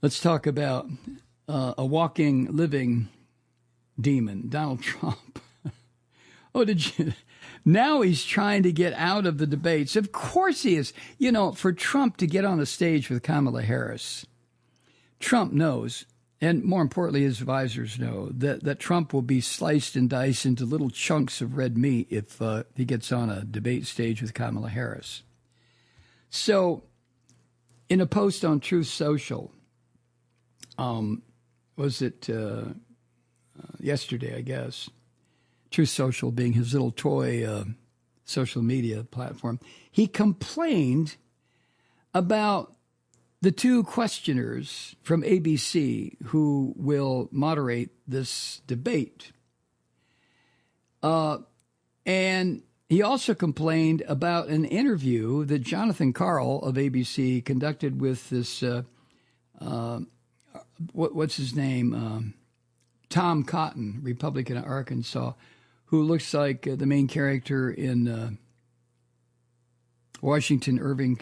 Let's talk about a walking, living demon, Donald Trump. Oh, did you? Now he's trying to get out of the debates. Of course he is. You know, for Trump to get on a stage with Kamala Harris, Trump knows, and more importantly, his advisors know, that Trump will be sliced and diced into little chunks of red meat if he gets on a debate stage with Kamala Harris. So, in a post on Truth Social, was it yesterday, I guess, Truth Social being his little toy social media platform, he complained about the two questioners from ABC who will moderate this debate. And he also complained about an interview that Jonathan Karl of ABC conducted with this, what's his name? Tom Cotton, Republican of Arkansas, who looks like the main character in Washington Irving's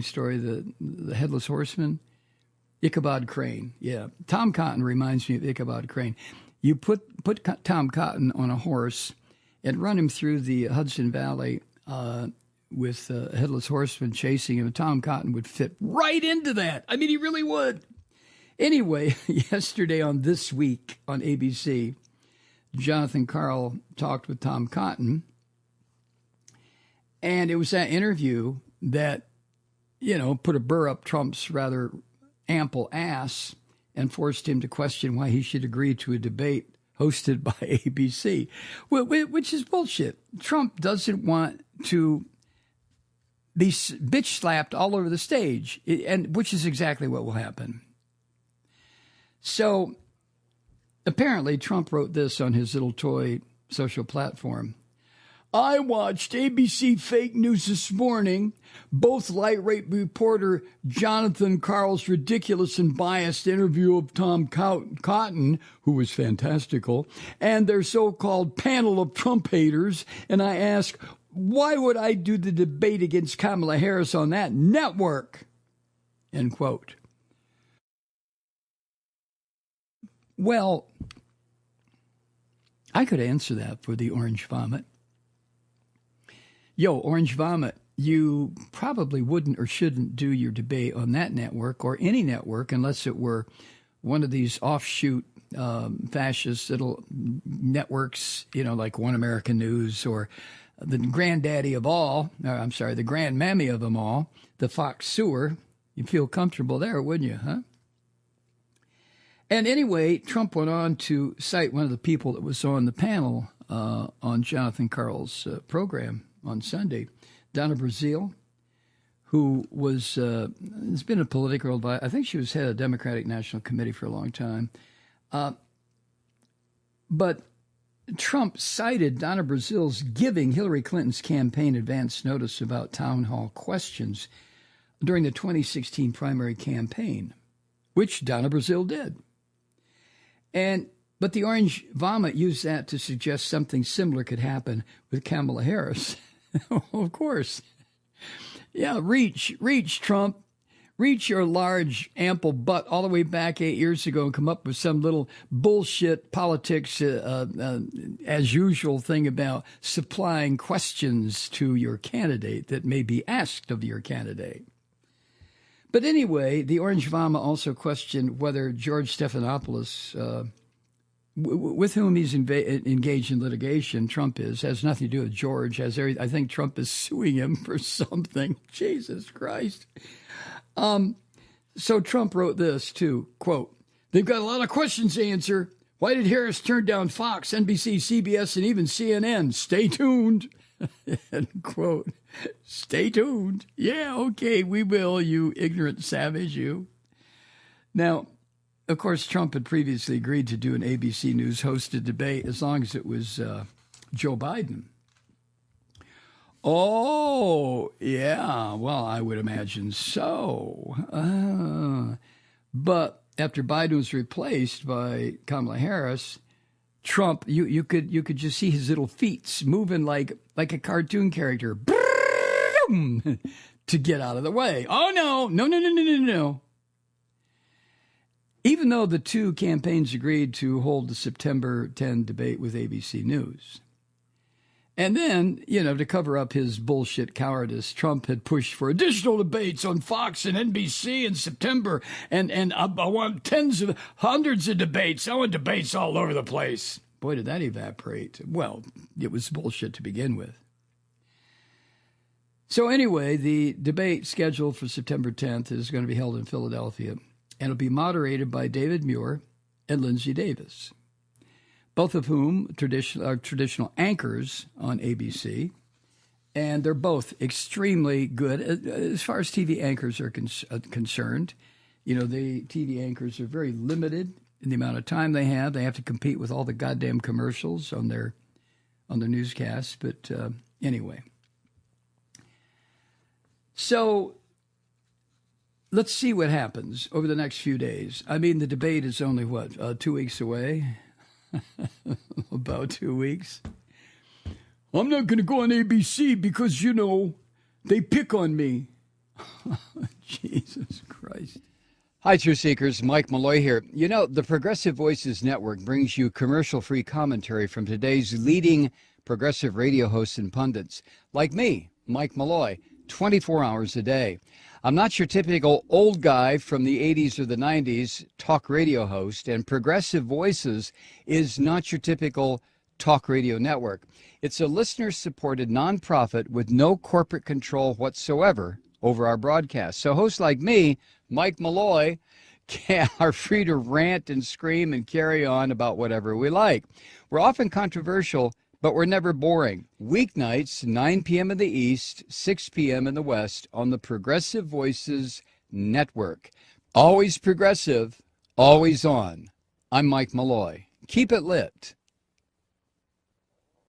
story, the Headless Horseman, Ichabod Crane. Yeah, Tom Cotton reminds me of Ichabod Crane. You put Tom Cotton on a horse and run him through the Hudson Valley with a Headless Horseman chasing him, and Tom Cotton would fit right into that. I mean, he really would. Anyway, yesterday on This Week on ABC, Jonathan Karl talked with Tom Cotton. And it was that interview that, you know, put a burr up Trump's rather ample ass and forced him to question why he should agree to a debate hosted by ABC, which is bullshit. Trump doesn't want to be bitch slapped all over the stage, and which is exactly what will happen. So apparently Trump wrote this on his little toy social platform. I watched ABC Fake News this morning. Both light-rate reporter Jonathan Karl's ridiculous and biased interview of Tom Cotton, who was fantastical, and their so-called panel of Trump haters. And I ask, why would I do the debate against Kamala Harris on that network? End quote. Well, I could answer that for the Orange Vomit. Yo, Orange Vomit, you probably wouldn't or shouldn't do your debate on that network or any network unless it were one of these offshoot fascist little networks, you know, like One American News or the granddaddy of all, the grandmammy of them all, the Fox Sewer. You'd feel comfortable there, wouldn't you, huh? And anyway, Trump went on to cite one of the people that was on the panel on Jonathan Karl's program on Sunday, Donna Brazile, who was has been a political advisor. I think she was head of the Democratic National Committee for a long time. But Trump cited Donna Brazile's giving Hillary Clinton's campaign advance notice about town hall questions during the 2016 primary campaign, which Donna Brazile did. But the Orange Vomit used that to suggest something similar could happen with Kamala Harris. Of course. Yeah, reach, Trump. Reach your large, ample butt all the way back 8 years ago and come up with some little bullshit politics, as usual thing about supplying questions to your candidate that may be asked of your candidate. But anyway, the Orange Vomit also questioned whether George Stephanopoulos, with whom he's engaged in litigation, Trump has nothing to do with George. I think Trump is suing him for something. Jesus Christ. So Trump wrote this too, quote, they've got a lot of questions to answer. Why did Harris turn down Fox, NBC, CBS, and even CNN? Stay tuned. End quote. Stay tuned. Yeah, okay, we will, you ignorant savage, you. Now, of course, Trump had previously agreed to do an ABC News hosted debate as long as it was Joe Biden. Oh, yeah, well, I would imagine so. But after Biden was replaced by Kamala Harris, Trump, you could just see his little feet moving like a cartoon character to get out of the way. Oh, no. even though the two campaigns agreed to hold the September 10 debate with ABC News. And then, to cover up his bullshit cowardice, Trump had pushed for additional debates on Fox and NBC in September. And I want hundreds of debates. I want debates all over the place. Boy, did that evaporate. Well, it was bullshit to begin with. So anyway, the debate scheduled for September 10th is going to be held in Philadelphia. And it'll be moderated by David Muir and Lindsay Davis, both of whom are traditional anchors on ABC, and they're both extremely good as far as TV anchors are concerned. The TV anchors are very limited in the amount of time they have. They have to compete with all the goddamn commercials on their newscasts. But anyway, so let's see what happens over the next few days. I mean, the debate is only 2 weeks away. About 2 weeks. I'm not going to go on ABC because, they pick on me. Jesus Christ. Hi, Truth Seekers. Mike Malloy here. The Progressive Voices Network brings you commercial-free commentary from today's leading progressive radio hosts and pundits, like me, Mike Malloy, 24 hours a day. I'm not your typical old guy from the 80s or the 90s talk radio host, and Progressive Voices is not your typical talk radio network. It's a listener-supported nonprofit with no corporate control whatsoever over our broadcast. So hosts like me, Mike Malloy, are free to rant and scream and carry on about whatever we like. We're often controversial, but we're never boring. Weeknights, 9 p.m. in the East, 6 p.m. in the West on the Progressive Voices Network. Always progressive, always on. I'm Mike Malloy. Keep it lit.